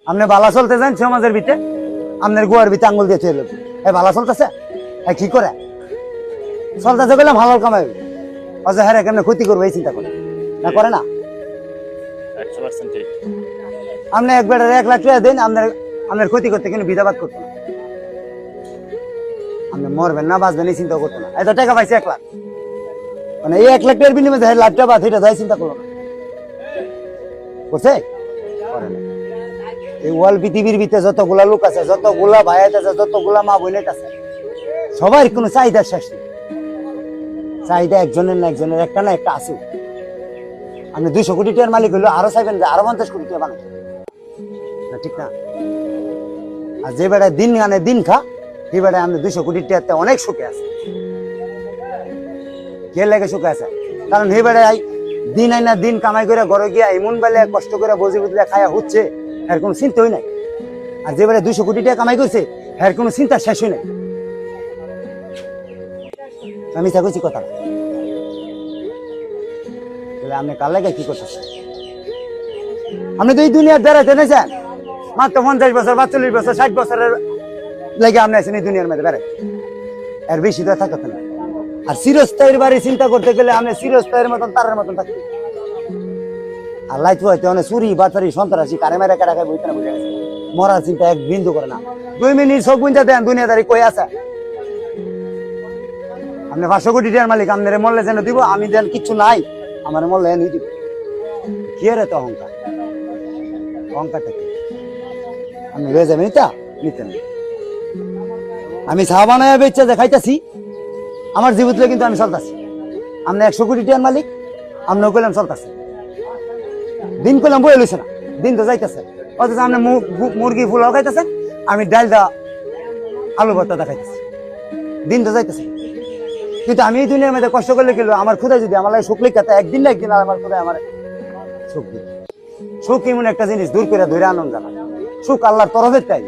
আপনি ভালো চলতে যান সমাজের ভিতরে, আপনার গোয়ার ভিতরে আঙ্গুল দিয়ে চলে এই ভালো চলতেছে, কি করে চলতেছে বললাম ভালো কামাই অজয় হ্যাঁ কেমন ক্ষতি করবো এই চিন্তা করে না, করে না। আপনি একবার 1 লাখ টাকা দিন, আপনার ক্ষতি করতে কিন্তু বিধাবাদ করতো না, আপনি মরবেন না বাঁচবেন এই চিন্তা করতো না। এত টাকা পাইছে 1 লাখ, মানে এই 1 লাখ টাকার বিনিময়ে লাখটা বাদ এটা যাই চিন্তা করলো না, করছে করে না। এই ওয়াল পৃথিবীর ভিতরে যতগুলা লোক আছে, যতগুলা ভাই আছে, যতগুলা মা বোনের আছে, সবার কোনো চাহিদা শেষ নেই। চাহিদা একজনের না একজনের, একটা না একটা আছে। আপনি 200 কোটি টাকার মালিক হইলো, আরো চাইবেন যে আরো 50 কোটি টাকা বানাই না, ঠিক না? আর যে বেড়ায় দিন আনে দিন খা, সেই বেড়ায় আপনি 200 কোটি টাকাতে অনেক সুখে আছে। কে লাগে সুখে আছে? কারণ সেই বেড়ায় দিন আইনা দিন কামাই করে ঘরে গিয়া এমন বেলে কষ্ট করে বজি বুঝলে খায়া হচ্ছে, এর কোনো চিন্তাই নাই। আর যে বেড়ায় 200 কোটি টাকা কামাই করছে, এর কোনো চিন্তা শেষই নাই। আমি তা কইছি কথা, আপনি কার লাগে কি করতেছেন? আপনি তো এই দুনিয়ার বেড়াইতে নেছেন মাত্র 50 বছর, 45 বছর, 60 বছরের লেগে আপনি আছেন এই দুনিয়ার মধ্যে বেড়াই, এর বেশি তো থাকতে না। আর চিরস্থায়ীর বাড়ি চিন্তা করতে গেলে আপনি চিরস্থায়ীর মতন তারের মতন থাকতে। আল্লাহ তো হয়তো অনেক চুরি বাচারি সন্ত্রাসী কারে মেরে কাটা খাই বইতে না, বুঝে গেছে মরার চিন্তা এক বিন্দু করে না। 2 মিনিট সব গুঞ্জা দেন দুনিয়াদারি কই আছে। আপনি 500 কোটি টাকার মালিক, আপনার মরলে যেন দিব, আমি যেন কিচ্ছু নাই, আমার মরলে এনে দিব। কি রে তো অহংকার, অহংকারটা কি? আপনি লয়ে যাবেন এটা নিতেন। আমি চা বানায় বেচা যে খাইতেছি, আমার জীবিত কিন্তু আমি চলতেছি। আপনি 100 কোটি টাকার মালিক, আপনিও কইলাম চলতেছে, দিন কইলাম বয়ে লইছে না, দিন তো যাইতেছে। অথচ আপনি মুরগি ফুলাও খাইতেছেন, আমি ডাল দা আলু ভর্তা দেখাইতেছি, দিন তো যাইতেছে। কিন্তু আমি এই দুনিয়ার মধ্যে কষ্ট করলে গেল আমার ক্ষুদা যদি আমার লাগে সুখ লিখাতে, একদিন না একদিন আমার ক্ষুদা আমার সুখ দিবে। সুখ এমন একটা জিনিস দূর করে ধরে আনন্দ জানা, সুখ আল্লাহর তরফের তাই।